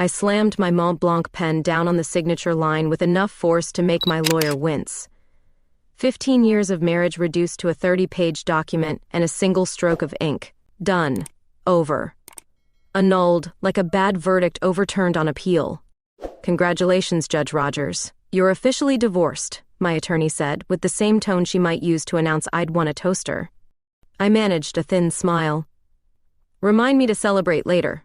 I slammed my Mont Blanc pen down on the signature line with enough force to make my lawyer wince. 15 years of marriage reduced to a 30-page document and a single stroke of ink. Done. Over. Annulled, like a bad verdict overturned on appeal. Congratulations, Judge Rogers. You're officially divorced, my attorney said, with the same tone she might use to announce I'd won a toaster. I managed a thin smile. Remind me to celebrate later.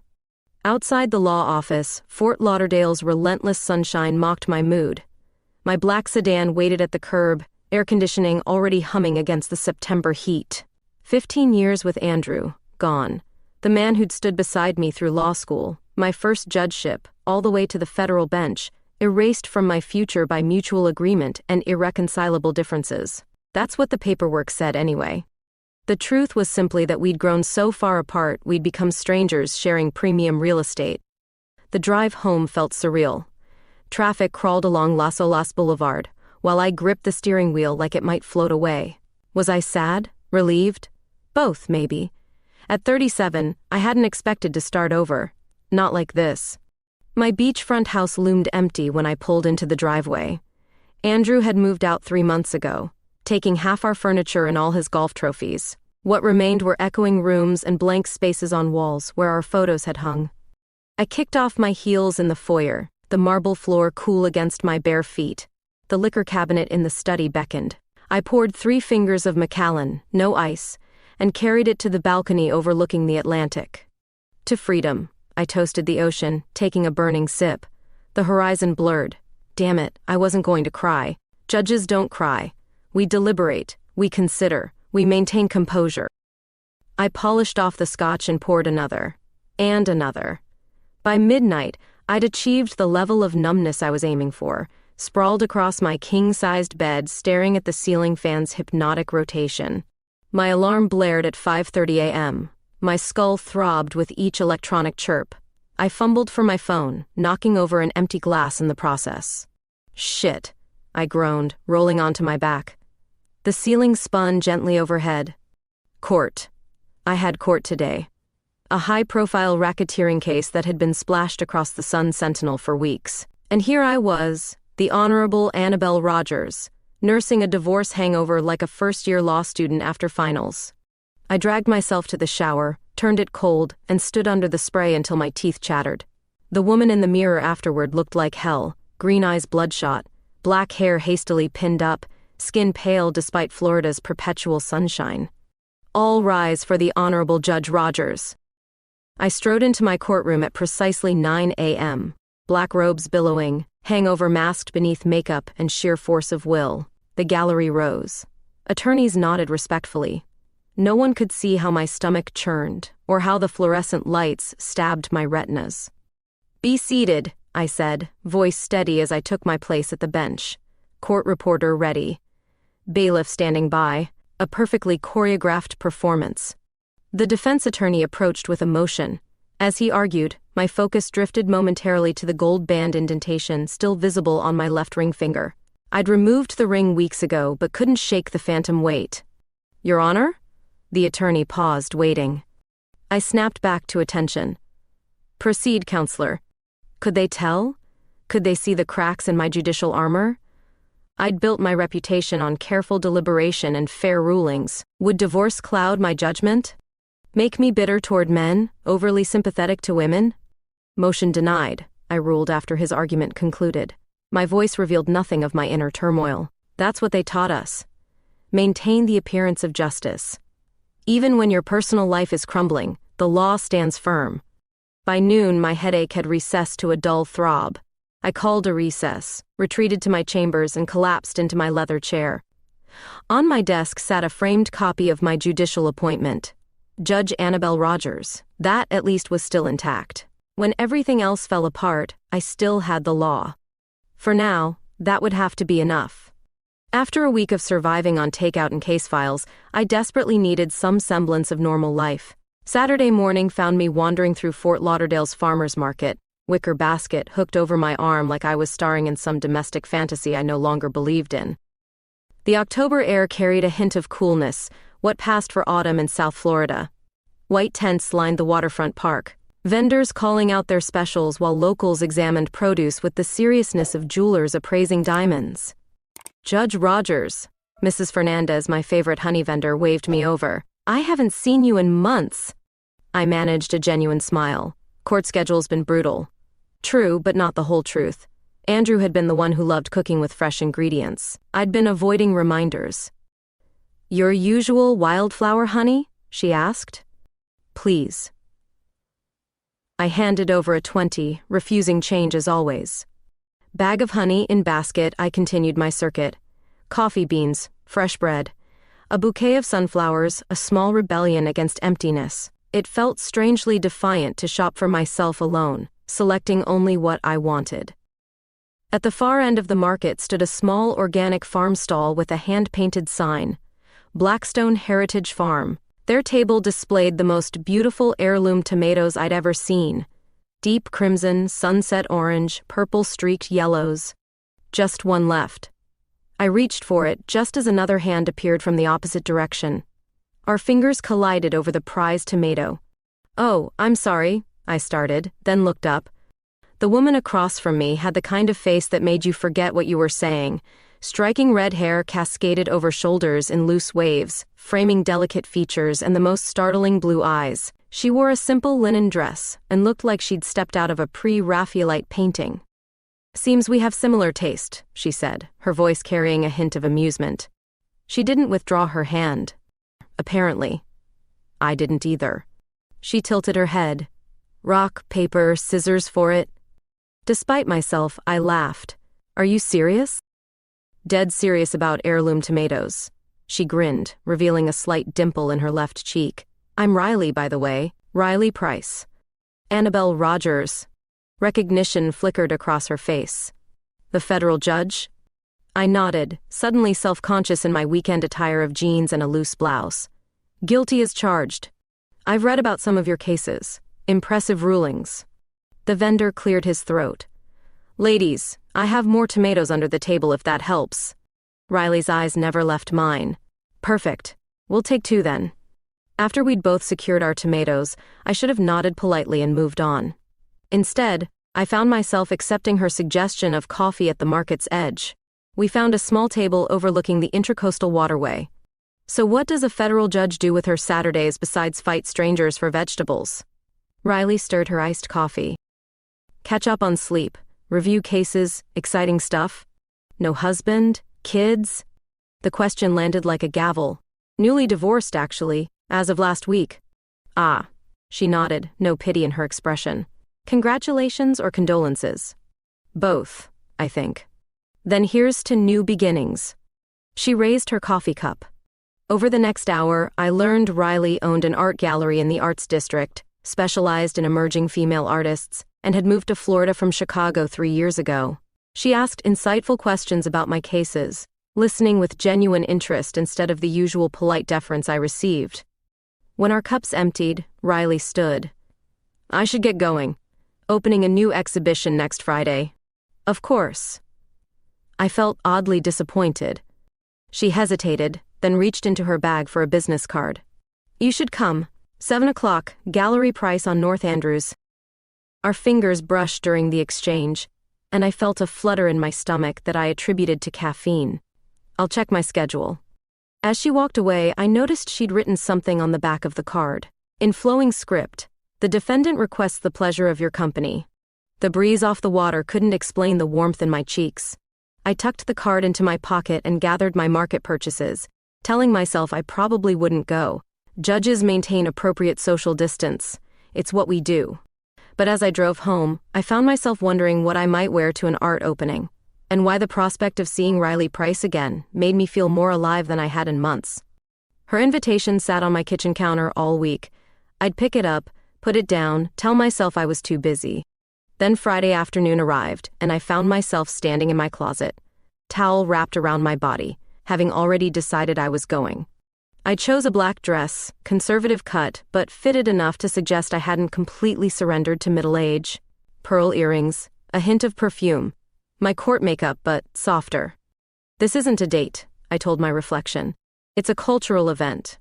Outside the law office, Fort Lauderdale's relentless sunshine mocked my mood. My black sedan waited at the curb, air conditioning already humming against the September heat. 15 years with Andrew, gone. The man who'd stood beside me through law school, my first judgeship, all the way to the federal bench, erased from my future by mutual agreement and irreconcilable differences. That's what the paperwork said anyway. The truth was simply that we'd grown so far apart we'd become strangers sharing premium real estate. The drive home felt surreal. Traffic crawled along Las Olas Boulevard, while I gripped the steering wheel like it might float away. Was I sad? Relieved? Both, maybe. At 37, I hadn't expected to start over. Not like this. My beachfront house loomed empty when I pulled into the driveway. Andrew had moved out 3 months ago, taking half our furniture and all his golf trophies. What remained were echoing rooms and blank spaces on walls where our photos had hung. I kicked off my heels in the foyer, the marble floor cool against my bare feet. The liquor cabinet in the study beckoned. I poured 3 fingers of Macallan, no ice, and carried it to the balcony overlooking the Atlantic. To freedom, I toasted the ocean, taking a burning sip. The horizon blurred. Damn it, I wasn't going to cry. Judges don't cry. We deliberate, we consider, we maintain composure. I polished off the scotch and poured another. And another. By midnight, I'd achieved the level of numbness I was aiming for, sprawled across my king-sized bed staring at the ceiling fan's hypnotic rotation. My alarm blared at 5:30 a.m. My skull throbbed with each electronic chirp. I fumbled for my phone, knocking over an empty glass in the process. Shit, I groaned, rolling onto my back. The ceiling spun gently overhead. Court. I had court today. A high-profile racketeering case that had been splashed across the Sun Sentinel for weeks. And here I was, the Honorable Annabelle Rogers, nursing a divorce hangover like a first-year law student after finals. I dragged myself to the shower, turned it cold, and stood under the spray until my teeth chattered. The woman in the mirror afterward looked like hell, green eyes bloodshot, black hair hastily pinned up, skin pale despite Florida's perpetual sunshine. All rise for the Honorable Judge Rogers. I strode into my courtroom at precisely 9 a.m., black robes billowing, hangover masked beneath makeup and sheer force of will. The gallery rose. Attorneys nodded respectfully. No one could see how my stomach churned, or how the fluorescent lights stabbed my retinas. Be seated, I said, voice steady as I took my place at the bench. Court reporter ready. Bailiff standing by. A perfectly choreographed performance. The defense attorney approached with emotion. As he argued, my focus drifted momentarily to the gold band indentation still visible on my left ring finger. I'd removed the ring weeks ago but couldn't shake the phantom weight. Your Honor? The attorney paused, waiting. I snapped back to attention. Proceed, counselor. Could they tell? Could they see the cracks in my judicial armor? I'd built my reputation on careful deliberation and fair rulings. Would divorce cloud my judgment? Make me bitter toward men, overly sympathetic to women? Motion denied, I ruled after his argument concluded. My voice revealed nothing of my inner turmoil. That's what they taught us. Maintain the appearance of justice. Even when your personal life is crumbling, the law stands firm. By noon, my headache had recessed to a dull throb. I called a recess, retreated to my chambers, and collapsed into my leather chair. On my desk sat a framed copy of my judicial appointment. Judge Annabelle Rogers. That, at least, was still intact. When everything else fell apart, I still had the law. For now, that would have to be enough. After a week of surviving on takeout and case files, I desperately needed some semblance of normal life. Saturday morning found me wandering through Fort Lauderdale's farmer's market, wicker basket hooked over my arm like I was starring in some domestic fantasy I no longer believed in. The October air carried a hint of coolness, what passed for autumn in South Florida. White tents lined the waterfront park. Vendors calling out their specials while locals examined produce with the seriousness of jewelers appraising diamonds. Judge Rogers, Mrs. Fernandez, my favorite honey vendor, waved me over. I haven't seen you in months. I managed a genuine smile. Court schedule's been brutal. True, but not the whole truth. Andrew had been the one who loved cooking with fresh ingredients. I'd been avoiding reminders. Your usual wildflower honey? She asked. Please. I handed over a 20, refusing change as always. Bag of honey in basket, I continued my circuit. Coffee beans, fresh bread. A bouquet of sunflowers, a small rebellion against emptiness. It felt strangely defiant to shop for myself alone, selecting only what I wanted. At the far end of the market stood a small organic farm stall with a hand-painted sign. Blackstone Heritage Farm. Their table displayed the most beautiful heirloom tomatoes I'd ever seen. Deep crimson, sunset orange, purple-streaked yellows. Just one left. I reached for it just as another hand appeared from the opposite direction. Our fingers collided over the prized tomato. Oh, I'm sorry, I started, then looked up. The woman across from me had the kind of face that made you forget what you were saying. Striking red hair cascaded over shoulders in loose waves, framing delicate features and the most startling blue eyes. She wore a simple linen dress and looked like she'd stepped out of a pre-Raphaelite painting. Seems we have similar taste, she said, her voice carrying a hint of amusement. She didn't withdraw her hand. Apparently. I didn't either. She tilted her head. Rock, paper, scissors for it. Despite myself, I laughed. Are you serious? Dead serious about heirloom tomatoes. She grinned, revealing a slight dimple in her left cheek. I'm Riley, by the way. Riley Price. Annabelle Rogers. Recognition flickered across her face. The federal judge? I nodded, suddenly self-conscious in my weekend attire of jeans and a loose blouse. Guilty as charged. I've read about some of your cases. Impressive rulings. The vendor cleared his throat. Ladies, I have more tomatoes under the table if that helps. Riley's eyes never left mine. Perfect. We'll take 2 then. After we'd both secured our tomatoes, I should have nodded politely and moved on. Instead, I found myself accepting her suggestion of coffee at the market's edge. We found a small table overlooking the Intracoastal Waterway. So what does a federal judge do with her Saturdays besides fight strangers for vegetables? Riley stirred her iced coffee. Catch up on sleep. Review cases, exciting stuff. No husband, kids? The question landed like a gavel. Newly divorced, actually, as of last week. Ah. She nodded, no pity in her expression. Congratulations or condolences? Both, I think. Then here's to new beginnings. She raised her coffee cup. Over the next hour, I learned Riley owned an art gallery in the Arts District, specialized in emerging female artists, and had moved to Florida from Chicago 3 years ago. She asked insightful questions about my cases, listening with genuine interest instead of the usual polite deference I received. When our cups emptied, Riley stood. I should get going. Opening a new exhibition next Friday. Of course. I felt oddly disappointed. She hesitated, then reached into her bag for a business card. You should come. 7 o'clock, gallery price on North Andrews. Our fingers brushed during the exchange, and I felt a flutter in my stomach that I attributed to caffeine. I'll check my schedule. As she walked away, I noticed she'd written something on the back of the card. In flowing script, the defendant requests the pleasure of your company. The breeze off the water couldn't explain the warmth in my cheeks. I tucked the card into my pocket and gathered my market purchases, telling myself I probably wouldn't go. Judges maintain appropriate social distance. It's what we do. But as I drove home, I found myself wondering what I might wear to an art opening, and why the prospect of seeing Riley Price again made me feel more alive than I had in months. Her invitation sat on my kitchen counter all week. I'd pick it up, put it down, tell myself I was too busy. Then Friday afternoon arrived, and I found myself standing in my closet, towel wrapped around my body, having already decided I was going. I chose a black dress, conservative cut, but fitted enough to suggest I hadn't completely surrendered to middle age. Pearl earrings, a hint of perfume. My court makeup, but softer. This isn't a date, I told my reflection. It's a cultural event.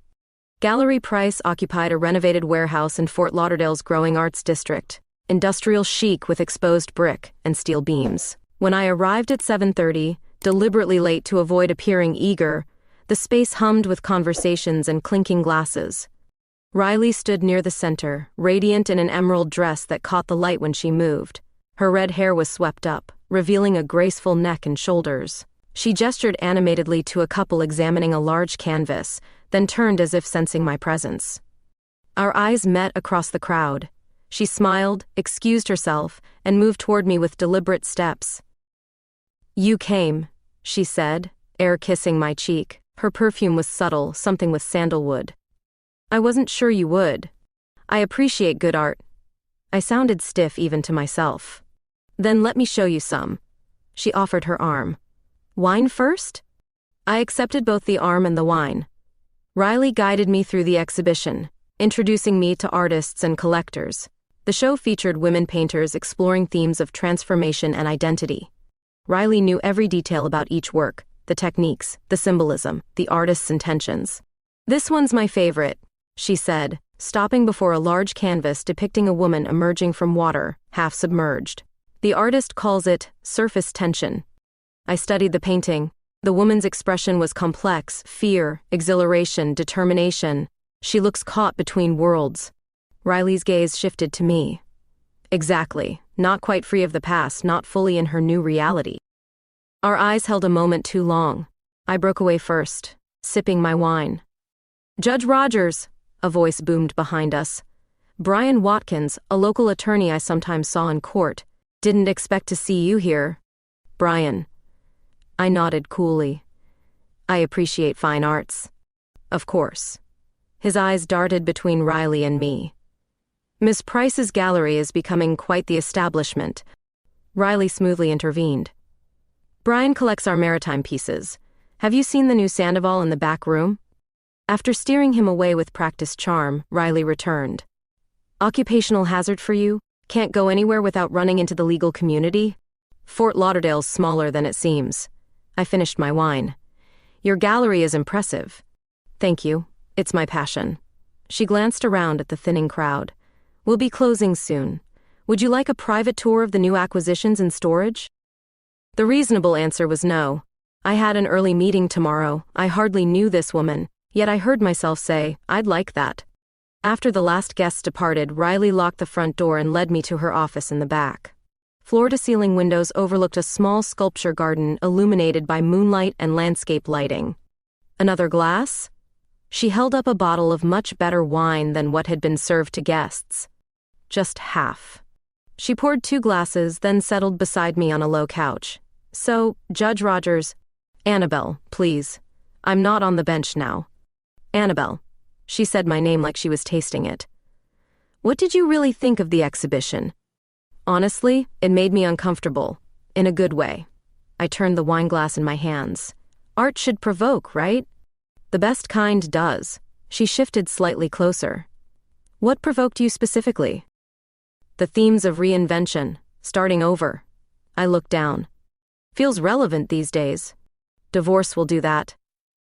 Gallery Price occupied a renovated warehouse in Fort Lauderdale's growing arts district, industrial chic with exposed brick and steel beams. When I arrived at 7:30, deliberately late to avoid appearing eager, the space hummed with conversations and clinking glasses. Riley stood near the center, radiant in an emerald dress that caught the light when she moved. Her red hair was swept up, revealing a graceful neck and shoulders. She gestured animatedly to a couple examining a large canvas, then turned as if sensing my presence. Our eyes met across the crowd. She smiled, excused herself, and moved toward me with deliberate steps. "You came," she said, air kissing my cheek. Her perfume was subtle, something with sandalwood. "I wasn't sure you would. I appreciate good art." I sounded stiff even to myself. "Then let me show you some." She offered her arm. "Wine first?" I accepted both the arm and the wine. Riley guided me through the exhibition, introducing me to artists and collectors. The show featured women painters exploring themes of transformation and identity. Riley knew every detail about each work, the techniques, the symbolism, the artist's intentions. "This one's my favorite," she said, stopping before a large canvas depicting a woman emerging from water, half submerged. The artist calls it surface tension. I studied the painting. The woman's expression was complex: fear, exhilaration, determination. She looks caught between worlds. Riley's gaze shifted to me. Exactly, not quite free of the past, not fully in her new reality. Our eyes held a moment too long. I broke away first, sipping my wine. "Judge Rogers," a voice boomed behind us. "Brian Watkins, a local attorney I sometimes saw in court. Didn't expect to see you here." "Brian." I nodded coolly. "I appreciate fine arts." "Of course." His eyes darted between Riley and me. "Miss Price's gallery is becoming quite the establishment." Riley smoothly intervened. "Brian collects our maritime pieces. Have you seen the new Sandoval in the back room?" After steering him away with practiced charm, Riley returned. "Occupational hazard for you? Can't go anywhere without running into the legal community? Fort Lauderdale's smaller than it seems." I finished my wine. "Your gallery is impressive." "Thank you. It's my passion." She glanced around at the thinning crowd. "We'll be closing soon. Would you like a private tour of the new acquisitions in storage?" The reasonable answer was no. I had an early meeting tomorrow. I hardly knew this woman, yet I heard myself say, "I'd like that." After the last guests departed, Riley locked the front door and led me to her office in the back. Floor-to-ceiling windows overlooked a small sculpture garden illuminated by moonlight and landscape lighting. "Another glass?" She held up a bottle of much better wine than what had been served to guests. "Just half." She poured 2 glasses, then settled beside me on a low couch. "So, Judge Rogers." "Annabelle, please. I'm not on the bench now." "Annabelle." She said my name like she was tasting it. "What did you really think of the exhibition?" Honestly, it made me uncomfortable, in a good way. I turned the wine glass in my hands. Art should provoke, right? The best kind does. She shifted slightly closer. "What provoked you specifically?" "The themes of reinvention, starting over." I looked down. "Feels relevant these days." "Divorce will do that."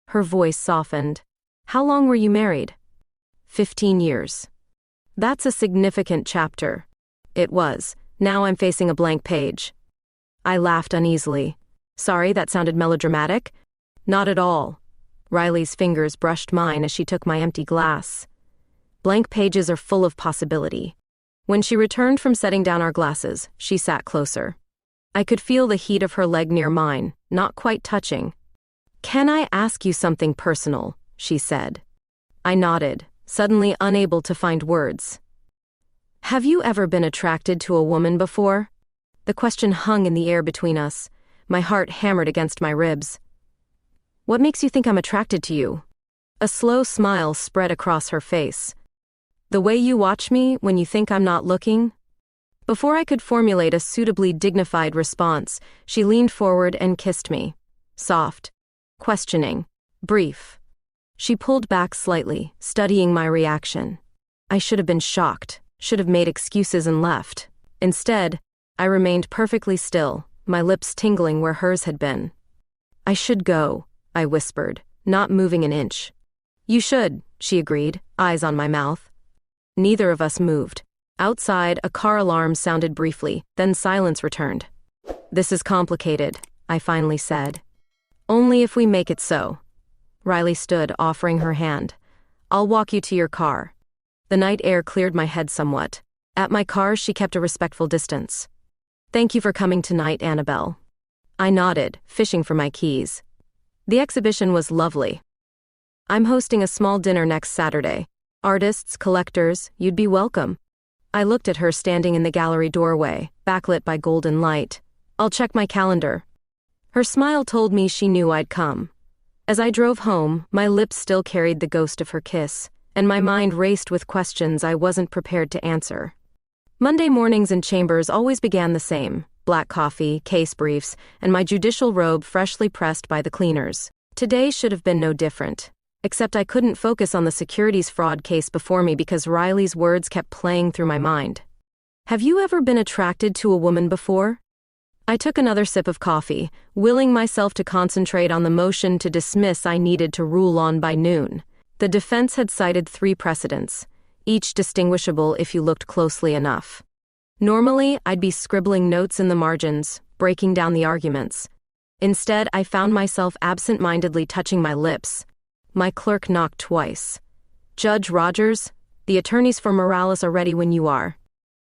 Her voice softened. "How long were you married?" 15 years. "That's a significant chapter." It was. Now I'm facing a blank page. I laughed uneasily. "Sorry, that sounded melodramatic." "Not at all." Riley's fingers brushed mine as she took my empty glass. Blank pages are full of possibility. When she returned from setting down our glasses, she sat closer. I could feel the heat of her leg near mine, not quite touching. "Can I ask you something personal?" she said. I nodded, suddenly unable to find words. "Have you ever been attracted to a woman before?" The question hung in the air between us. My heart hammered against my ribs. "What makes you think I'm attracted to you?" A slow smile spread across her face. "The way you watch me when you think I'm not looking?" Before I could formulate a suitably dignified response, she leaned forward and kissed me. Soft, questioning, brief. She pulled back slightly, studying my reaction. I should have been shocked. Should have made excuses and left. Instead, I remained perfectly still, my lips tingling where hers had been. "I should go," I whispered, not moving an inch. You should, she agreed, eyes on my mouth. Neither of us moved. Outside, a car alarm sounded briefly, then silence returned. This is complicated, I finally said. Only if we make it so. Riley stood, offering her hand. I'll walk you to your car. The night air cleared my head somewhat. At my car, she kept a respectful distance. Thank you for coming tonight, Annabelle. I nodded, fishing for my keys. The exhibition was lovely. I'm hosting a small dinner next Saturday. Artists, collectors, you'd be welcome. I looked at her standing in the gallery doorway, backlit by golden light. I'll check my calendar. Her smile told me she knew I'd come. As I drove home, my lips still carried the ghost of her kiss, and my mind raced with questions I wasn't prepared to answer. Monday mornings in chambers always began the same: black coffee, case briefs, and my judicial robe freshly pressed by the cleaners. Today should have been no different. Except I couldn't focus on the securities fraud case before me because Riley's words kept playing through my mind. Have you ever been attracted to a woman before? I took another sip of coffee, willing myself to concentrate on the motion to dismiss I needed to rule on by noon. The defense had cited 3 precedents, each distinguishable if you looked closely enough. Normally, I'd be scribbling notes in the margins, breaking down the arguments. Instead, I found myself absent-mindedly touching my lips. My clerk knocked twice. Judge Rogers, the attorneys for Morales are ready when you are.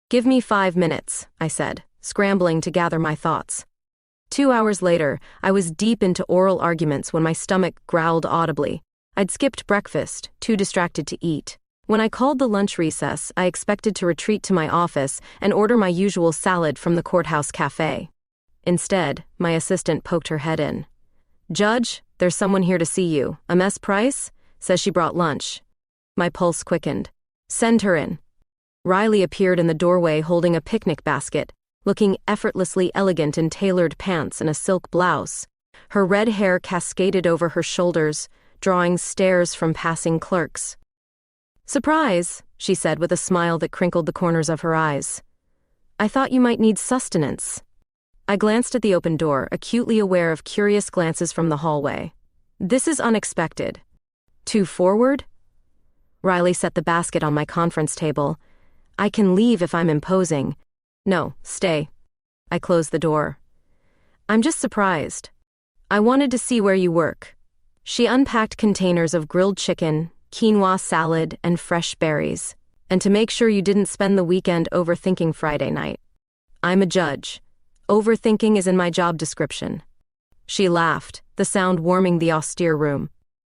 Give me 5 minutes, I said, scrambling to gather my thoughts. 2 hours later, I was deep into oral arguments when my stomach growled audibly. I'd skipped breakfast, too distracted to eat. When I called the lunch recess, I expected to retreat to my office and order my usual salad from the courthouse cafe. Instead, my assistant poked her head in. Judge, there's someone here to see you. A Miss Price? Says she brought lunch. My pulse quickened. Send her in. Riley appeared in the doorway holding a picnic basket, looking effortlessly elegant in tailored pants and a silk blouse. Her red hair cascaded over her shoulders, drawing stares from passing clerks. Surprise, she said with a smile that crinkled the corners of her eyes. I thought you might need sustenance. I glanced at the open door, acutely aware of curious glances from the hallway. This is unexpected. Too forward? Riley set the basket on my conference table. I can leave if I'm imposing. No, stay. I closed the door. I'm just surprised. I wanted to see where you work. She unpacked containers of grilled chicken, quinoa salad, and fresh berries, and to make sure you didn't spend the weekend overthinking Friday night. I'm a judge. Overthinking is in my job description. She laughed, the sound warming the austere room.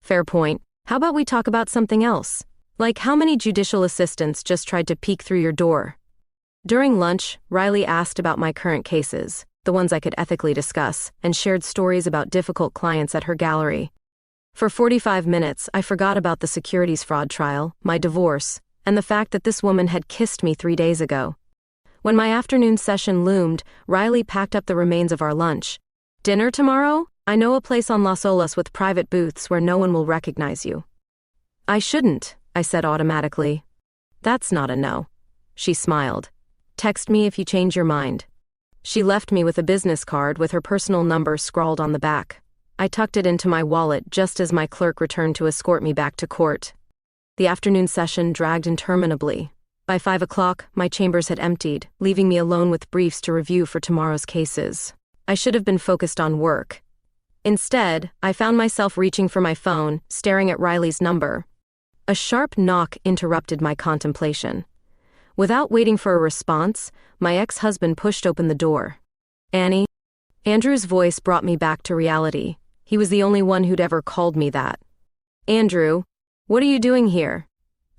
Fair point. How about we talk about something else? Like how many judicial assistants just tried to peek through your door? During lunch, Riley asked about my current cases, the ones I could ethically discuss, and shared stories about difficult clients at her gallery. For 45 minutes, I forgot about the securities fraud trial, my divorce, and the fact that this woman had kissed me 3 days ago. When my afternoon session loomed, Riley packed up the remains of our lunch. Dinner tomorrow? I know a place on Las Olas with private booths where no one will recognize you. I shouldn't, I said automatically. That's not a no. She smiled. Text me if you change your mind. She left me with a business card with her personal number scrawled on the back. I tucked it into my wallet just as my clerk returned to escort me back to court. The afternoon session dragged interminably. By 5 o'clock, my chambers had emptied, leaving me alone with briefs to review for tomorrow's cases. I should have been focused on work. Instead, I found myself reaching for my phone, staring at Riley's number. A sharp knock interrupted my contemplation. Without waiting for a response, my ex-husband pushed open the door. Annie? Andrew's voice brought me back to reality. He was the only one who'd ever called me that. Andrew, what are you doing here?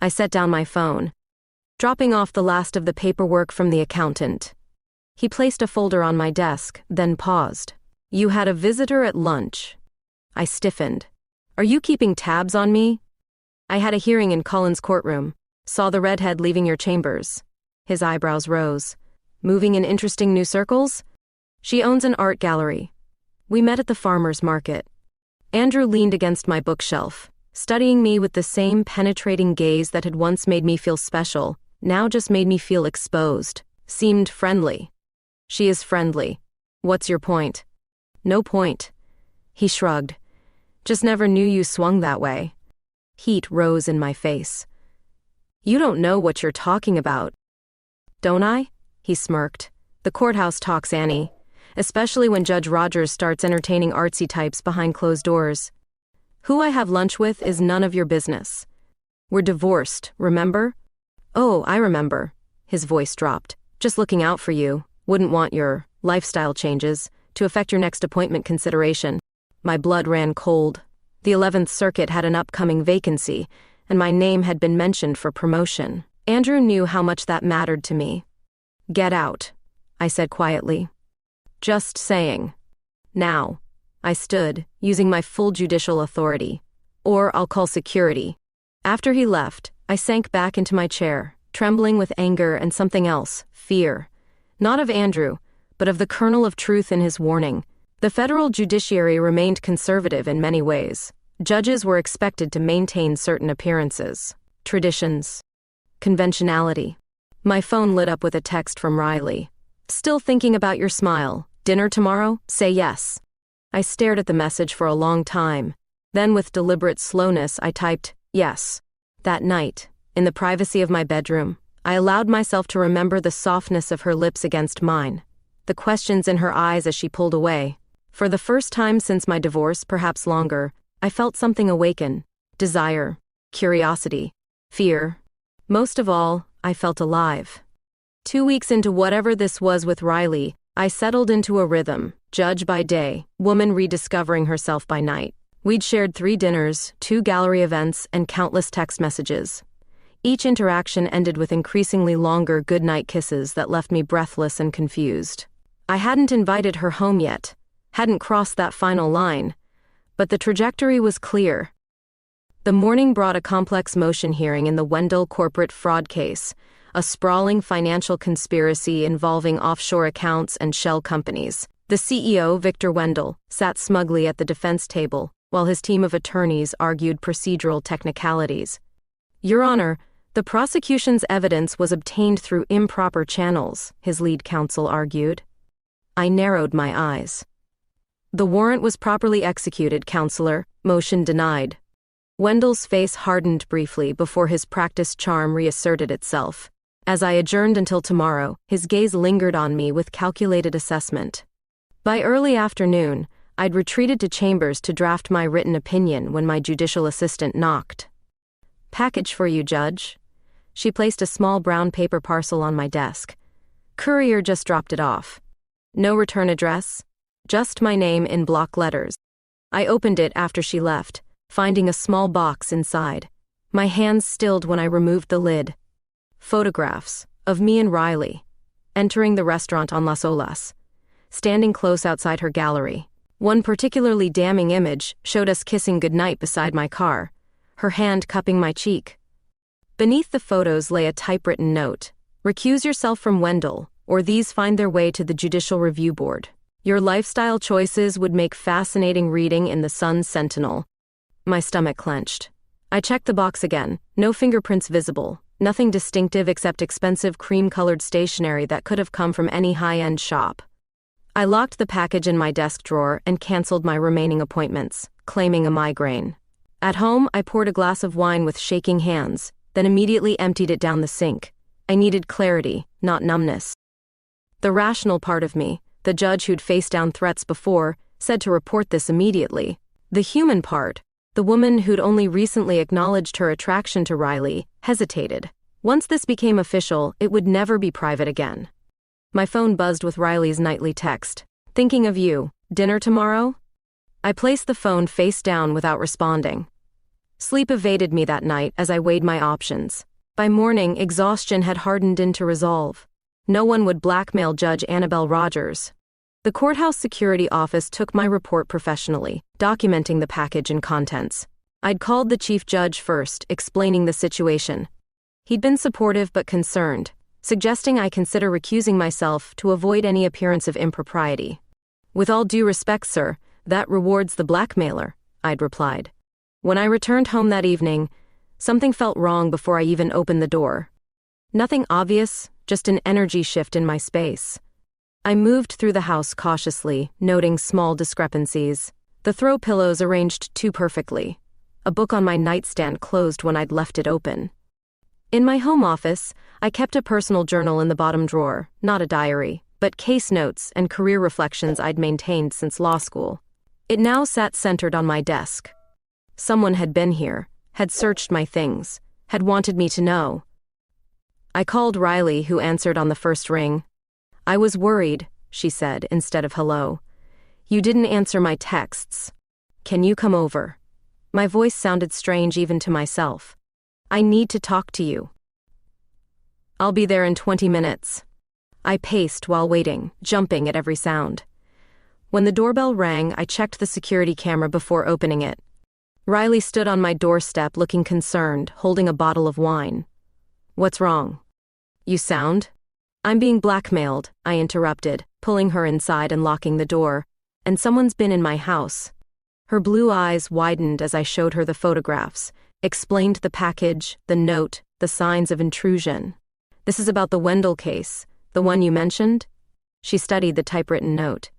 I set down my phone, dropping off the last of the paperwork from the accountant. He placed a folder on my desk, then paused. You had a visitor at lunch. I stiffened. Are you keeping tabs on me? I had a hearing in Colin's courtroom. Saw the redhead leaving your chambers. His eyebrows rose. Moving in interesting new circles? She owns an art gallery. We met at the farmer's market. Andrew leaned against my bookshelf, studying me with the same penetrating gaze that had once made me feel special, now just made me feel exposed. Seemed friendly. She is friendly. What's your point? No point. He shrugged. Just never knew you swung that way. Heat rose in my face. "You don't know what you're talking about." "Don't I?" he smirked. "The courthouse talks, Annie. Especially when Judge Rogers starts entertaining artsy types behind closed doors. Who I have lunch with is none of your business. We're divorced, remember?" "Oh, I remember." His voice dropped. "Just looking out for you. Wouldn't want your lifestyle changes to affect your next appointment consideration." My blood ran cold. The 11th Circuit had an upcoming vacancy, and my name had been mentioned for promotion. Andrew knew how much that mattered to me. "Get out," I said quietly. "Just saying." "Now." I stood, using my full judicial authority. "Or I'll call security." After he left, I sank back into my chair, trembling with anger and something else, fear. Not of Andrew, but of the kernel of truth in his warning. The federal judiciary remained conservative in many ways. Judges were expected to maintain certain appearances, traditions, conventionality. My phone lit up with a text from Riley. "Still thinking about your smile. Dinner tomorrow? Say yes." I stared at the message for a long time. Then with deliberate slowness I typed, "Yes." That night, in the privacy of my bedroom, I allowed myself to remember the softness of her lips against mine, the questions in her eyes as she pulled away. For the first time since my divorce, perhaps longer, I felt something awaken. Desire, curiosity, fear. Most of all, I felt alive. 2 weeks into whatever this was with Riley, I settled into a rhythm, judge by day, woman rediscovering herself by night. We'd shared 3 dinners, 2 gallery events, and countless text messages. Each interaction ended with increasingly longer goodnight kisses that left me breathless and confused. I hadn't invited her home yet, hadn't crossed that final line, but the trajectory was clear. The morning brought a complex motion hearing in the Wendell corporate fraud case, a sprawling financial conspiracy involving offshore accounts and shell companies. The CEO, Victor Wendell, sat smugly at the defense table, while his team of attorneys argued procedural technicalities. "Your Honor, the prosecution's evidence was obtained through improper channels," his lead counsel argued. I narrowed my eyes. "The warrant was properly executed, Counselor. Motion denied." Wendell's face hardened briefly before his practiced charm reasserted itself. As I adjourned until tomorrow, his gaze lingered on me with calculated assessment. By early afternoon, I'd retreated to chambers to draft my written opinion when my judicial assistant knocked. "Package for you, Judge." She placed a small brown paper parcel on my desk. "Courier just dropped it off. No return address, just my name in block letters." I opened it after she left, finding a small box inside. My hands stilled when I removed the lid. Photographs of me and Riley, entering the restaurant on Las Olas, standing close outside her gallery. One particularly damning image showed us kissing goodnight beside my car, her hand cupping my cheek. Beneath the photos lay a typewritten note: "Recuse yourself from Wendell, or these find their way to the Judicial Review Board. Your lifestyle choices would make fascinating reading in the Sun Sentinel." My stomach clenched. I checked the box again. No fingerprints visible. Nothing distinctive except expensive cream-colored stationery that could have come from any high-end shop. I locked the package in my desk drawer and canceled my remaining appointments, claiming a migraine. At home, I poured a glass of wine with shaking hands, then immediately emptied it down the sink. I needed clarity, not numbness. The rational part of me, the judge who'd faced down threats before, said to report this immediately. The human part, the woman who'd only recently acknowledged her attraction to Riley, hesitated. Once this became official, it would never be private again. My phone buzzed with Riley's nightly text. "Thinking of you. Dinner tomorrow?" I placed the phone face down without responding. Sleep evaded me that night as I weighed my options. By morning, exhaustion had hardened into resolve. No one would blackmail Judge Annabelle Rogers. The courthouse security office took my report professionally, documenting the package and contents. I'd called the chief judge first, explaining the situation. He'd been supportive but concerned, suggesting I consider recusing myself to avoid any appearance of impropriety. "With all due respect, sir, that rewards the blackmailer," I'd replied. When I returned home that evening, something felt wrong before I even opened the door. Nothing obvious, just an energy shift in my space. I moved through the house cautiously, noting small discrepancies. The throw pillows arranged too perfectly. a book on my nightstand closed when I'd left it open. In my home office, I kept a personal journal in the bottom drawer, not a diary, but case notes and career reflections I'd maintained since law school. It now sat centered on my desk. Someone had been here, had searched my things, had wanted me to know. I called Riley, who answered on the first ring. "I was worried," she said, instead of hello. "You didn't answer my texts. Can you come over?" My voice sounded strange even to myself. "I need to talk to you." "I'll be there in 20 minutes. I paced while waiting, jumping at every sound. When the doorbell rang, I checked the security camera before opening it. Riley stood on my doorstep looking concerned, holding a bottle of wine. "What's wrong?" "You sound?" "I'm being blackmailed," I interrupted, pulling her inside and locking the door. "And someone's been in my house." Her blue eyes widened as I showed her the photographs, explained the package, the note, the signs of intrusion. "This is about the Wendell case, the one you mentioned?" She studied the typewritten note.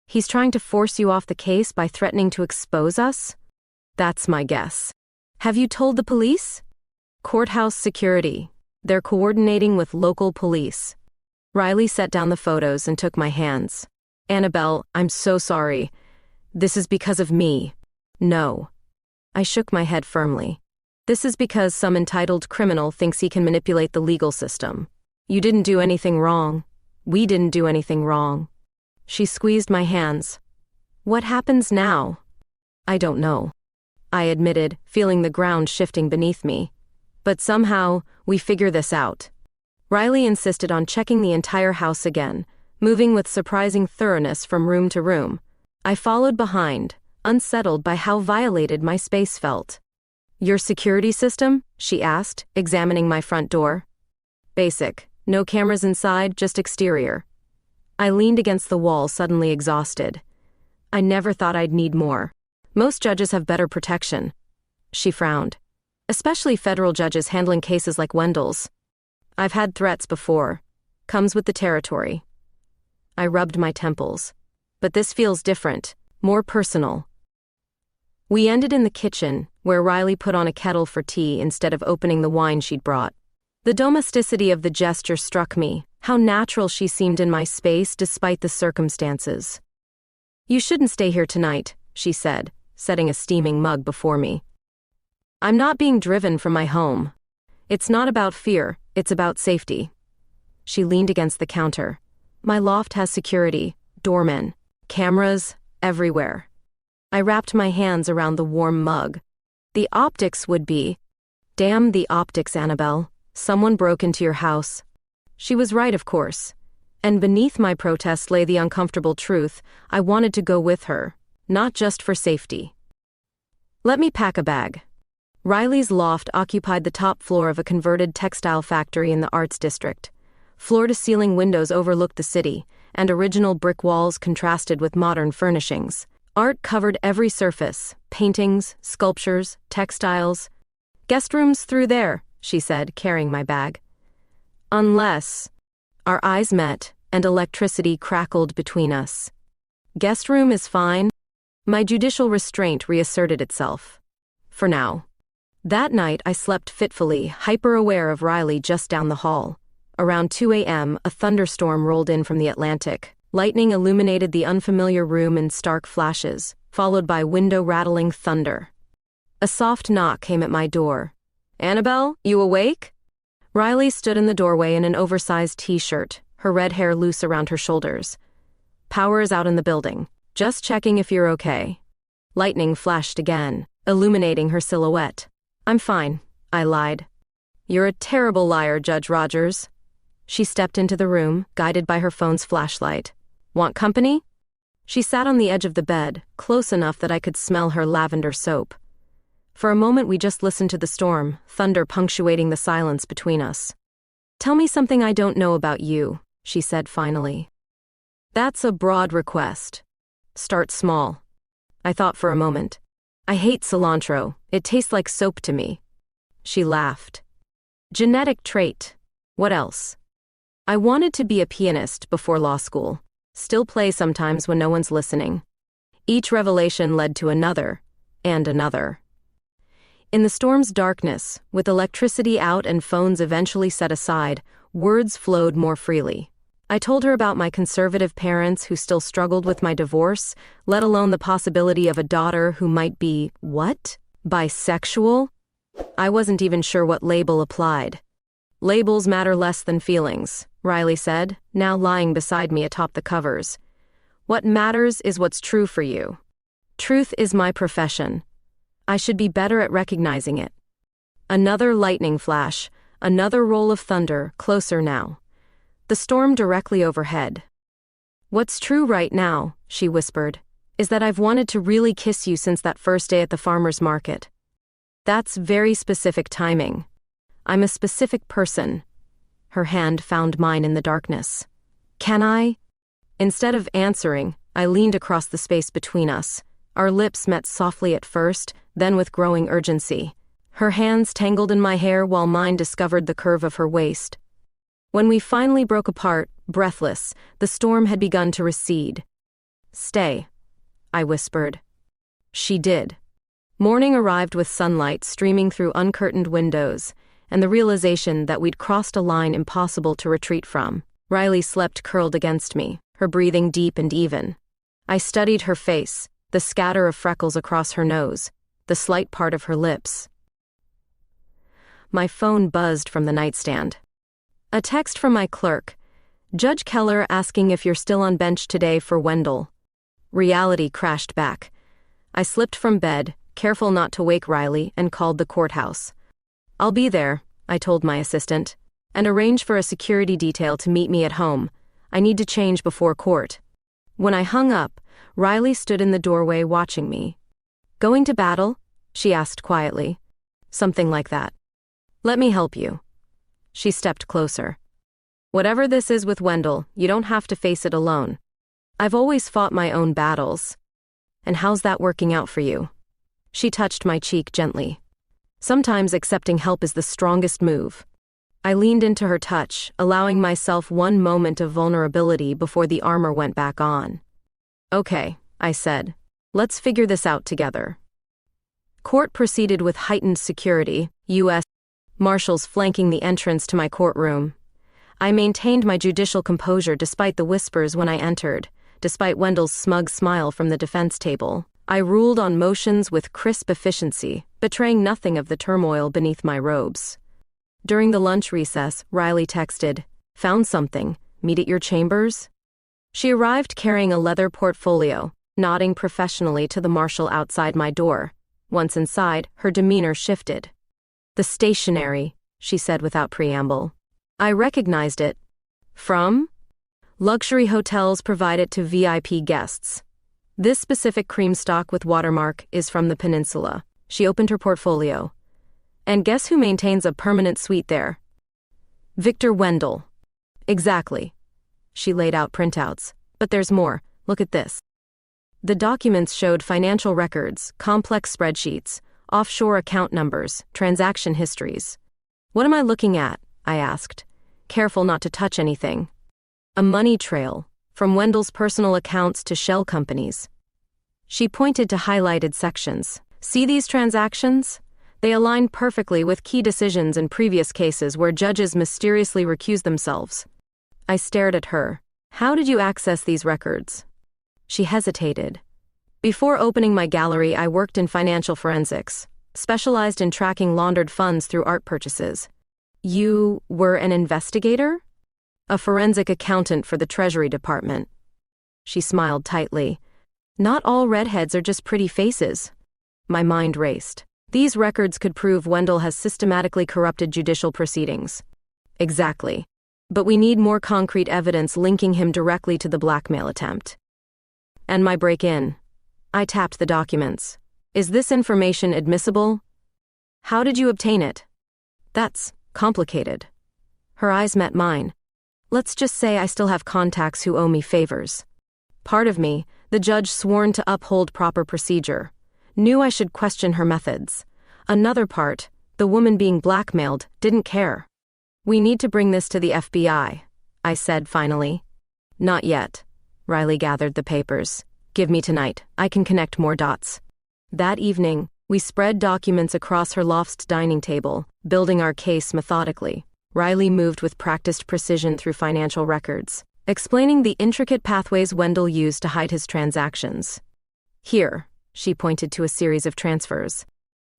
"He's trying to force you off the case by threatening to expose us?" "That's my guess." "Have you told the police?" "Courthouse security. They're coordinating with local police." Riley set down the photos and took my hands. "Annabelle, I'm so sorry. This is because of me." "No." I shook my head firmly. "This is because some entitled criminal thinks he can manipulate the legal system. You didn't do anything wrong. We didn't do anything wrong." She squeezed my hands. "What happens now?" "I don't know," I admitted, feeling the ground shifting beneath me. "But somehow, we figure this out." Riley insisted on checking the entire house again, moving with surprising thoroughness from room to room. I followed behind, unsettled by how violated my space felt. "Your security system?" she asked, examining my front door. "Basic. No cameras inside, just exterior." I leaned against the wall, suddenly exhausted. I never thought I'd need more. Most judges have better protection. She frowned. "Especially federal judges handling cases like Wendell's. I've had threats before. Comes with the territory." I rubbed my temples. "But this feels different, more personal." We ended in the kitchen, where Riley put on a kettle for tea instead of opening the wine she'd brought. The domesticity of the gesture struck me, how natural she seemed in my space despite the circumstances. "You shouldn't stay here tonight," she said, setting a steaming mug before me. "I'm not being driven from my home. It's not about fear, it's about safety." She leaned against the counter. "My loft has security, doormen, cameras, everywhere." I wrapped my hands around the warm mug. "The optics would be—" "Damn the optics, Annabelle. Someone broke into your house." She was right, of course. And beneath my protest lay the uncomfortable truth: I wanted to go with her, not just for safety. "Let me pack a bag." Riley's loft occupied the top floor of a converted textile factory in the Arts District. Floor-to-ceiling windows overlooked the city, and original brick walls contrasted with modern furnishings. Art covered every surface: paintings, sculptures, textiles. "Guest rooms through there," she said, carrying my bag. "Unless—" Our eyes met, and electricity crackled between us. "Guest room is fine." My judicial restraint reasserted itself. For now. That night I slept fitfully, hyper-aware of Riley just down the hall. Around 2 a.m., a thunderstorm rolled in from the Atlantic. Lightning illuminated the unfamiliar room in stark flashes, followed by window-rattling thunder. A soft knock came at my door. "Annabelle, you awake?" Riley stood in the doorway in an oversized t-shirt, her red hair loose around her shoulders. "Power is out in the building. Just checking if you're okay." Lightning flashed again, illuminating her silhouette. "I'm fine," I lied. "You're a terrible liar, Judge Rogers." She stepped into the room, guided by her phone's flashlight. "Want company?" She sat on the edge of the bed, close enough that I could smell her lavender soap. For a moment we just listened to the storm, thunder punctuating the silence between us. "Tell me something I don't know about you," she said finally. "That's a broad request. Start small." I thought for a moment. "I hate cilantro. It tastes like soap to me." She laughed. "Genetic trait. What else?" I wanted to be a pianist before law school. Still play sometimes when no one's listening. Each revelation led to another, and another. In the storm's darkness, with electricity out and phones eventually set aside, words flowed more freely. I told her about my conservative parents who still struggled with my divorce, let alone the possibility of a daughter who might be, what? Bisexual? I wasn't even sure what label applied. Labels matter less than feelings, Riley said, now lying beside me atop the covers. What matters is what's true for you. Truth is my profession. I should be better at recognizing it. Another lightning flash, another roll of thunder, closer now. The storm directly overhead. What's true right now, she whispered, is that I've wanted to really kiss you since that first day at the farmer's market. That's very specific timing. I'm a specific person. Her hand found mine in the darkness. Can I? Instead of answering, I leaned across the space between us. Our lips met softly at first, then with growing urgency. Her hands tangled in my hair while mine discovered the curve of her waist. When we finally broke apart, breathless, the storm had begun to recede. Stay, I whispered. She did. Morning arrived with sunlight streaming through uncurtained windows, and the realization that we'd crossed a line impossible to retreat from. Riley slept curled against me, her breathing deep and even. I studied her face, the scatter of freckles across her nose, the slight part of her lips. My phone buzzed from the nightstand. A text from my clerk. Judge Keller asking if you're still on bench today for Wendell. Reality crashed back. I slipped from bed, careful not to wake Riley, and called the courthouse. I'll be there, I told my assistant, and arrange for a security detail to meet me at home. I need to change before court. When I hung up, Riley stood in the doorway watching me. Going to battle? She asked quietly. Something like that. Let me help you. She stepped closer. Whatever this is with Wendell, you don't have to face it alone. I've always fought my own battles. And how's that working out for you? She touched my cheek gently. Sometimes accepting help is the strongest move. I leaned into her touch, allowing myself one moment of vulnerability before the armor went back on. Okay, I said. Let's figure this out together. Court proceeded with heightened security, U.S. Marshals flanking the entrance to my courtroom. I maintained my judicial composure despite the whispers when I entered, despite Wendell's smug smile from the defense table. I ruled on motions with crisp efficiency, betraying nothing of the turmoil beneath my robes. During the lunch recess, Riley texted, "Found something. Meet at your chambers?" She arrived carrying a leather portfolio, nodding professionally to the marshal outside my door. Once inside, her demeanor shifted. "The stationery," she said without preamble. I recognized it. From? Luxury hotels provide it to VIP guests. This specific cream stock with watermark is from the peninsula. She opened her portfolio. And guess who maintains a permanent suite there? Victor Wendell. Exactly. She laid out printouts. But there's more. Look at this. The documents showed financial records, complex spreadsheets, offshore account numbers, transaction histories. What am I looking at? I asked, careful not to touch anything. A money trail, from Wendell's personal accounts to shell companies. She pointed to highlighted sections. See these transactions? They align perfectly with key decisions in previous cases where judges mysteriously recused themselves. I stared at her. How did you access these records? She hesitated. Before opening my gallery, I worked in financial forensics, specialized in tracking laundered funds through art purchases. You were an investigator? A forensic accountant for the Treasury Department. She smiled tightly. Not all redheads are just pretty faces. My mind raced. These records could prove Wendell has systematically corrupted judicial proceedings. Exactly. But we need more concrete evidence linking him directly to the blackmail attempt. And my break-in. I tapped the documents. Is this information admissible? How did you obtain it? That's complicated. Her eyes met mine. Let's just say I still have contacts who owe me favors. Part of me, the judge sworn to uphold proper procedure, knew I should question her methods. Another part, the woman being blackmailed, didn't care. We need to bring this to the FBI, I said finally. Not yet. Riley gathered the papers. Give me tonight. I can connect more dots. That evening, We spread documents across her loft's dining table, building our case methodically. Riley moved with practiced precision through financial records, explaining the intricate pathways Wendell used to hide his transactions. Here, she pointed to a series of transfers.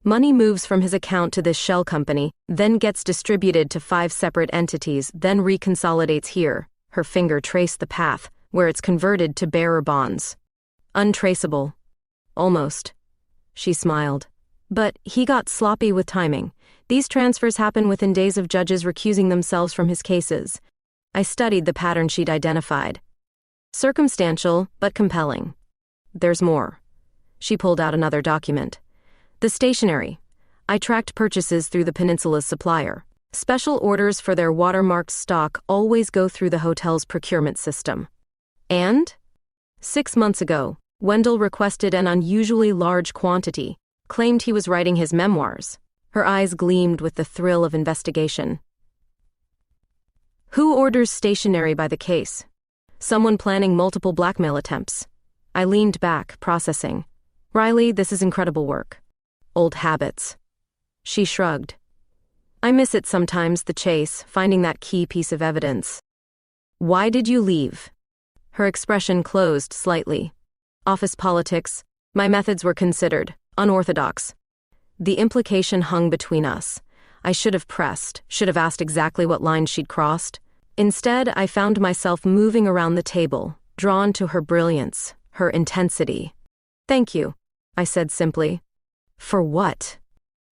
Money moves from his account to this shell company, then gets distributed to 5 separate entities, then reconsolidates here. Her finger traced the path, where it's converted to bearer bonds. Untraceable. Almost. She smiled. But he got sloppy with timing. These transfers happen within days of judges recusing themselves from his cases. I studied the pattern she'd identified. Circumstantial, but compelling. There's more. She pulled out another document. The stationery. I tracked purchases through the peninsula's supplier. Special orders for their watermarked stock always go through the hotel's procurement system. And? 6 months ago, Wendell requested an unusually large quantity, claimed he was writing his memoirs. Her eyes gleamed with the thrill of investigation. Who orders stationery by the case? Someone planning multiple blackmail attempts. I leaned back, processing. Riley, this is incredible work. Old habits. She shrugged. I miss it sometimes, the chase, finding that key piece of evidence. Why did you leave? Her expression closed slightly. Office politics. My methods were considered unorthodox. The implication hung between us. I should have pressed, should have asked exactly what lines she'd crossed. Instead, I found myself moving around the table, drawn to her brilliance, her intensity. Thank you, I said simply. For what?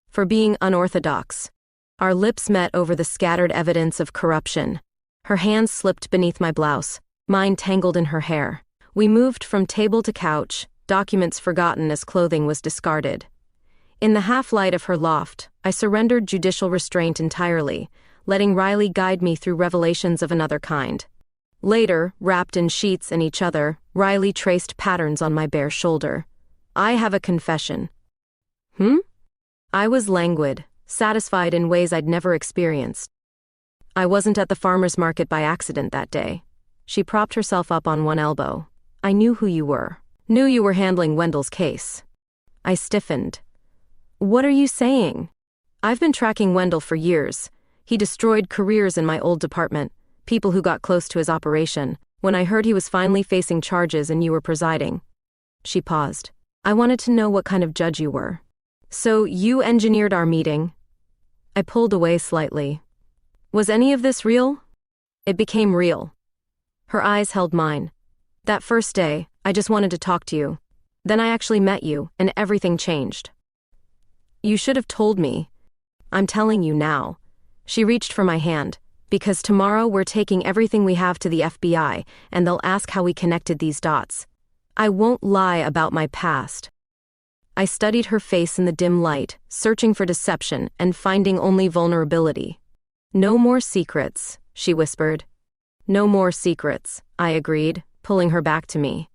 For being unorthodox. Our lips met over the scattered evidence of corruption. Her hands slipped beneath my blouse, mine tangled in her hair. We moved from table to couch, documents forgotten as clothing was discarded. In the half-light of her loft, I surrendered judicial restraint entirely, letting Riley guide me through revelations of another kind. Later, wrapped in sheets and each other, Riley traced patterns on my bare shoulder. I have a confession. I was languid, satisfied in ways I'd never experienced. I wasn't at the farmer's market by accident that day. She propped herself up on one elbow. I knew who you were. Knew you were handling Wendell's case. I stiffened. What are you saying? I've been tracking Wendell for years. He destroyed careers in my old department, people who got close to his operation, when I heard he was finally facing charges and you were presiding. She paused. I wanted to know what kind of judge you were. So you engineered our meeting. I pulled away slightly. Was any of this real? It became real. Her eyes held mine. That first day, I just wanted to talk to you. Then I actually met you, and everything changed. You should have told me. I'm telling you now. She reached for my hand. Because tomorrow we're taking everything we have to the FBI, and they'll ask how we connected these dots. I won't lie about my past. I studied her face in the dim light, searching for deception and finding only vulnerability. No more secrets, she whispered. No more secrets, I agreed, pulling her back to me.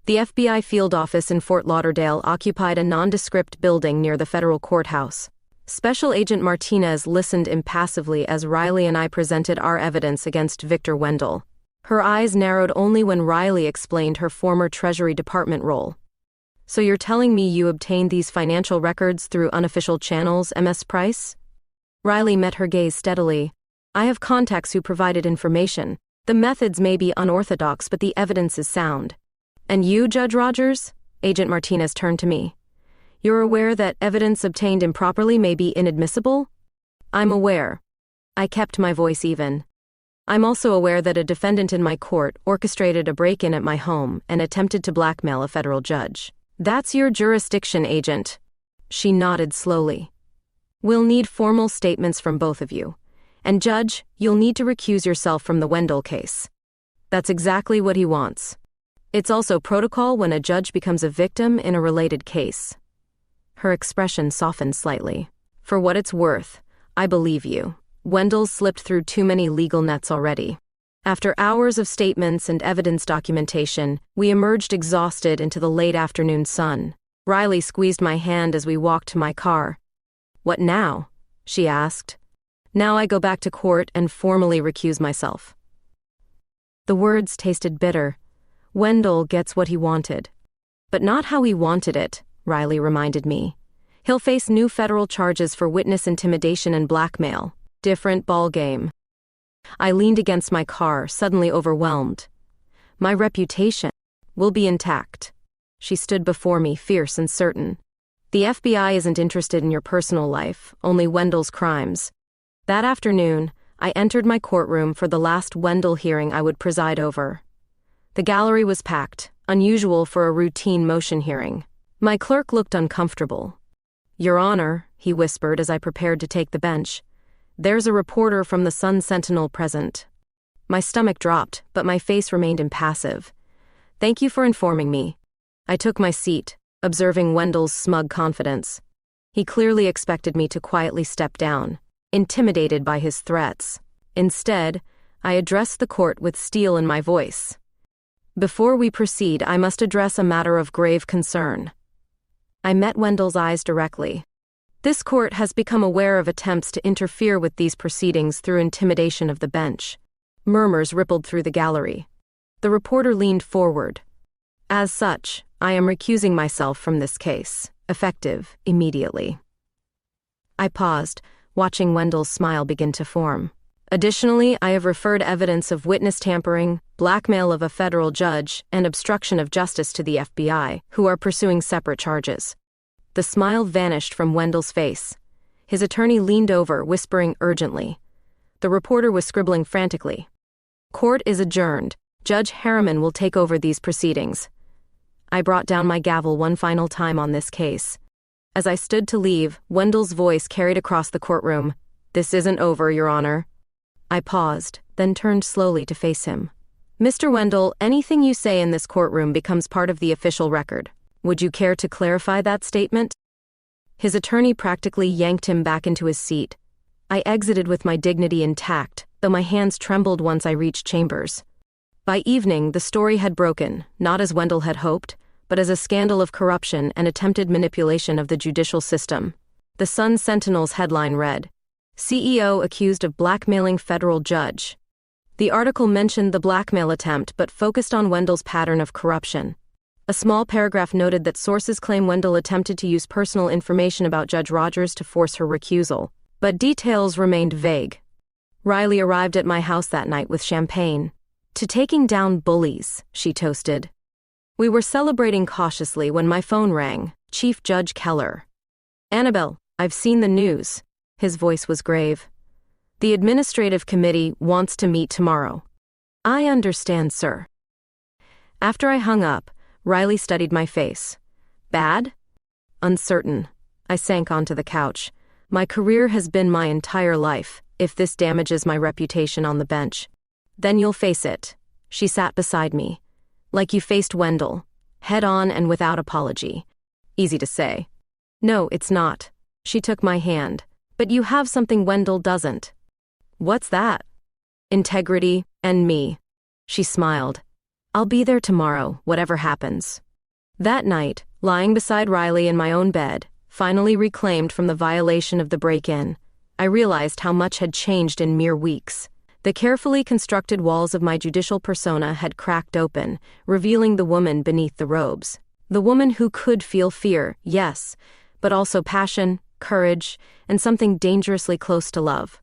The FBI field office in Fort Lauderdale occupied a nondescript building near the federal courthouse. Special Agent Martinez listened impassively as Riley and I presented our evidence against Victor Wendell. Her eyes narrowed only when Riley explained her former Treasury Department role. So you're telling me you obtained these financial records through unofficial channels, Ms. Price? Riley met her gaze steadily. I have contacts who provided information. The methods may be unorthodox, but the evidence is sound. And you, Judge Rogers? Agent Martinez turned to me. You're aware that evidence obtained improperly may be inadmissible? I'm aware. I kept my voice even. I'm also aware that a defendant in my court orchestrated a break-in at my home and attempted to blackmail a federal judge. That's your jurisdiction, Agent. She nodded slowly. We'll need formal statements from both of you. And Judge, you'll need to recuse yourself from the Wendell case. That's exactly what he wants. It's also protocol when a judge becomes a victim in a related case. Her expression softened slightly. For what it's worth, I believe you. Wendell's slipped through too many legal nets already. After hours of statements and evidence documentation, we emerged exhausted into the late afternoon sun. Riley squeezed my hand as we walked to my car. What now? She asked. Now I go back to court and formally recuse myself. The words tasted bitter. Wendell gets what he wanted. But not how he wanted it, Riley reminded me. He'll face new federal charges for witness intimidation and blackmail. Different ballgame. I leaned against my car, suddenly overwhelmed. My reputation will be intact. She stood before me, fierce and certain. The FBI isn't interested in your personal life, only Wendell's crimes. That afternoon, I entered my courtroom for the last Wendell hearing I would preside over. The gallery was packed, unusual for a routine motion hearing. My clerk looked uncomfortable. "Your Honor," he whispered as I prepared to take the bench, "there's a reporter from the Sun-Sentinel present." My stomach dropped, but my face remained impassive. "Thank you for informing me." I took my seat, observing Wendell's smug confidence. He clearly expected me to quietly step down, intimidated by his threats. Instead, I addressed the court with steel in my voice. "Before we proceed, I must address a matter of grave concern." I met Wendell's eyes directly. "This court has become aware of attempts to interfere with these proceedings through intimidation of the bench." Murmurs rippled through the gallery. The reporter leaned forward. "As such, I am recusing myself from this case, effective immediately." I paused, watching Wendell's smile begin to form. "Additionally, I have referred evidence of witness tampering, blackmail of a federal judge, and obstruction of justice to the FBI, who are pursuing separate charges." The smile vanished from Wendell's face. His attorney leaned over, whispering urgently. The reporter was scribbling frantically. "Court is adjourned. Judge Harriman will take over these proceedings." I brought down my gavel one final time on this case. As I stood to leave, Wendell's voice carried across the courtroom. "This isn't over, Your Honor." I paused, then turned slowly to face him. "Mr. Wendell, anything you say in this courtroom becomes part of the official record. Would you care to clarify that statement?" His attorney practically yanked him back into his seat. I exited with my dignity intact, though my hands trembled once I reached chambers. By evening, the story had broken, not as Wendell had hoped, but as a scandal of corruption and attempted manipulation of the judicial system. The Sun-Sentinel's headline read, "CEO accused of blackmailing federal judge." The article mentioned the blackmail attempt but focused on Wendell's pattern of corruption. A small paragraph noted that sources claim Wendell attempted to use personal information about Judge Rogers to force her recusal, but details remained vague. Riley arrived at my house that night with champagne. "To taking down bullies," she toasted. We were celebrating cautiously when my phone rang. Chief Judge Keller. "Annabelle, I've seen the news." His voice was grave. "The administrative committee wants to meet tomorrow." "I understand, sir." After I hung up, Riley studied my face. "Bad?" "Uncertain." I sank onto the couch. "My career has been my entire life, if this damages my reputation on the bench." "Then you'll face it." She sat beside me. "Like you faced Wendell. Head on and without apology." Easy to say. "No, it's not." She took my hand. "But you have something Wendell doesn't." "What's that?" "Integrity, and me." She smiled. "I'll be there tomorrow, whatever happens." That night, lying beside Riley in my own bed, finally reclaimed from the violation of the break-in, I realized how much had changed in mere weeks. The carefully constructed walls of my judicial persona had cracked open, revealing the woman beneath the robes. The woman who could feel fear, yes, but also passion, courage, and something dangerously close to love.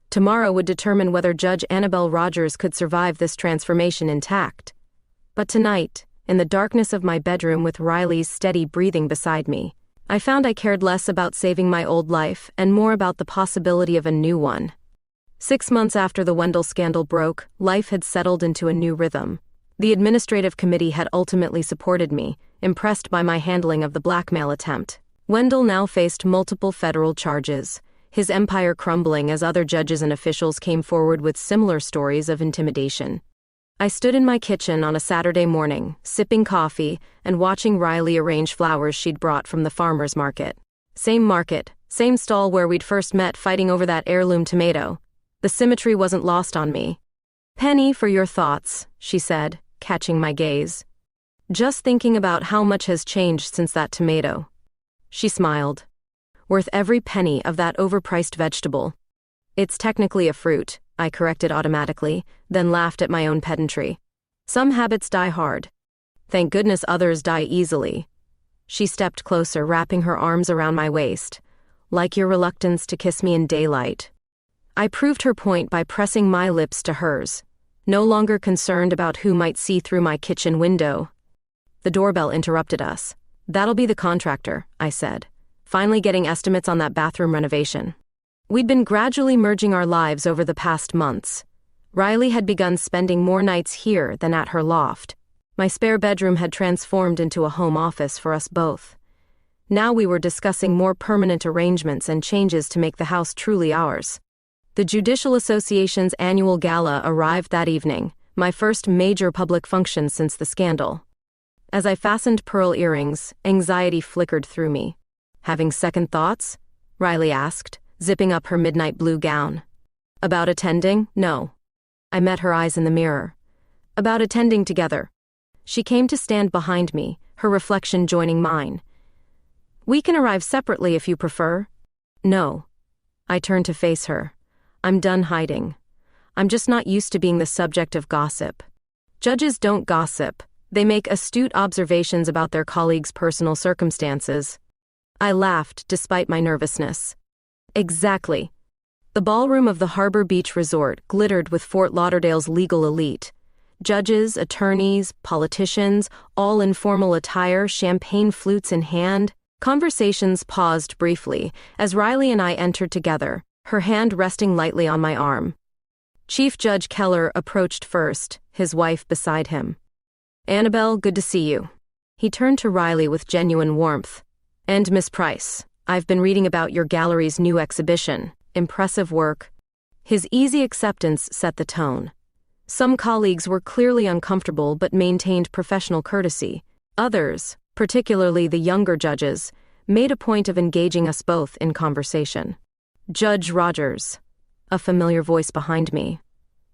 Tomorrow would determine whether Judge Annabelle Rogers could survive this transformation intact. But tonight, in the darkness of my bedroom with Riley's steady breathing beside me, I found I cared less about saving my old life and more about the possibility of a new one. 6 months after the Wendell scandal broke, life had settled into a new rhythm. The administrative committee had ultimately supported me, impressed by my handling of the blackmail attempt. Wendell now faced multiple federal charges, his empire crumbling as other judges and officials came forward with similar stories of intimidation. I stood in my kitchen on a Saturday morning, sipping coffee and watching Riley arrange flowers she'd brought from the farmer's market. Same stall where we'd first met fighting over that heirloom tomato. The symmetry wasn't lost on me. "Penny, for your thoughts," she said, catching my gaze. "Just thinking about how much has changed since that tomato." She smiled. "Worth every penny of that overpriced vegetable." "It's technically a fruit," I corrected automatically, then laughed at my own pedantry. "Some habits die hard. Thank goodness others die easily." She stepped closer, wrapping her arms around my waist. Like your reluctance to kiss me in daylight. I proved her point by pressing my lips to hers, no longer concerned about who might see through my kitchen window. The doorbell interrupted us. That'll be the contractor, I said, finally getting estimates on that bathroom renovation. We'd been gradually merging our lives over the past months. Riley had begun spending more nights here than at her loft. My spare bedroom had transformed into a home office for us both. Now we were discussing more permanent arrangements and changes to make the house truly ours. The Judicial Association's annual gala arrived that evening, my first major public function since the scandal. As I fastened pearl earrings, anxiety flickered through me. Having second thoughts? Riley asked, zipping up her midnight blue gown. About attending? No. I met her eyes in the mirror. About attending together. She came to stand behind me, her reflection joining mine. We can arrive separately if you prefer. No. I turned to face her. I'm done hiding. I'm just not used to being the subject of gossip. Judges don't gossip. They make astute observations about their colleagues' personal circumstances. I laughed despite my nervousness. Exactly. The ballroom of the Harbor Beach Resort glittered with Fort Lauderdale's legal elite. Judges, attorneys, politicians, all in formal attire, champagne flutes in hand. Conversations paused briefly as Riley and I entered together, her hand resting lightly on my arm. Chief Judge Keller approached first, his wife beside him. Annabelle, good to see you. He turned to Riley with genuine warmth. And Miss Price, I've been reading about your gallery's new exhibition. Impressive work. His easy acceptance set the tone. Some colleagues were clearly uncomfortable but maintained professional courtesy. Others, particularly the younger judges, made a point of engaging us both in conversation. Judge Rogers, a familiar voice behind me.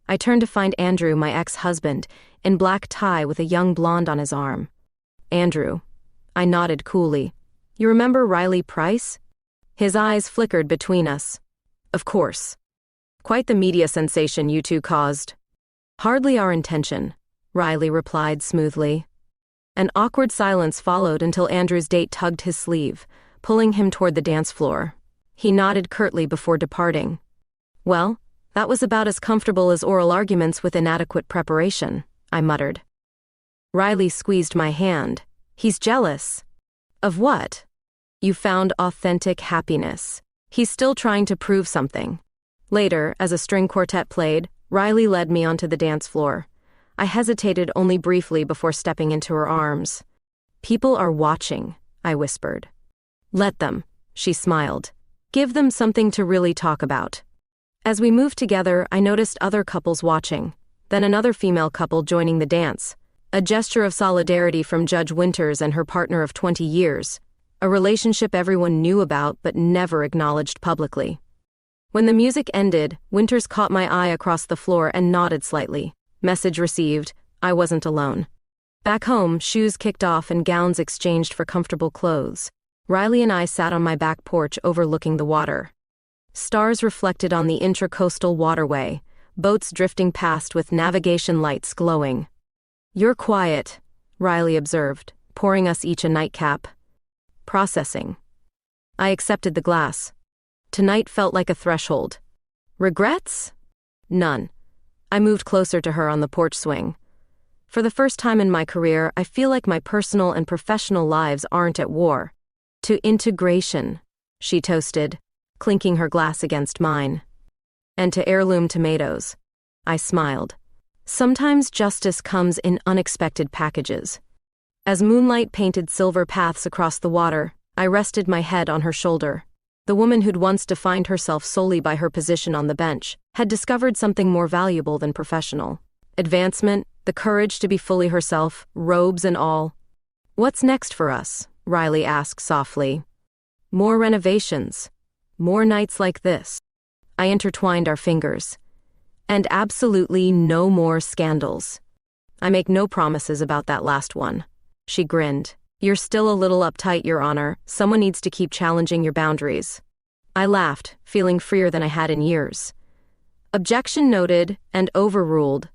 I turned to find Andrew, my ex-husband, in black tie with a young blonde on his arm. Andrew. I nodded coolly. You remember Riley Price? His eyes flickered between us. Of course. Quite the media sensation you two caused. Hardly our intention, Riley replied smoothly. An awkward silence followed until Andrew's date tugged his sleeve, pulling him toward the dance floor. He nodded curtly before departing. Well, that was about as comfortable as oral arguments with inadequate preparation, I muttered. Riley squeezed my hand. He's jealous. Of what? You found authentic happiness. He's still trying to prove something. Later, as a string quartet played, Riley led me onto the dance floor. I hesitated only briefly before stepping into her arms. People are watching, I whispered. Let them, she smiled. Give them something to really talk about. As we moved together, I noticed other couples watching, then another female couple joining the dance. A gesture of solidarity from Judge Winters and her partner of 20 years, a relationship everyone knew about but never acknowledged publicly. When the music ended, Winters caught my eye across the floor and nodded slightly. Message received, I wasn't alone. Back home, shoes kicked off and gowns exchanged for comfortable clothes. Riley and I sat on my back porch overlooking the water. Stars reflected on the intracoastal waterway, boats drifting past with navigation lights glowing. You're quiet, Riley observed, pouring us each a nightcap. Processing. I accepted the glass. Tonight felt like a threshold. Regrets? None. I moved closer to her on the porch swing. For the first time in my career, I feel like my personal and professional lives aren't at war. To integration, she toasted, clinking her glass against mine. And to heirloom tomatoes. I smiled. Sometimes justice comes in unexpected packages. As moonlight painted silver paths across the water, I rested my head on her shoulder. The woman who'd once defined herself solely by her position on the bench had discovered something more valuable than professional. Advancement, the courage to be fully herself, robes and all. What's next for us? Riley asked softly. More renovations. More nights like this. I intertwined our fingers. And absolutely no more scandals. I make no promises about that last one. She grinned. You're still a little uptight, Your Honor. Someone needs to keep challenging your boundaries. I laughed, feeling freer than I had in years. Objection noted and overruled,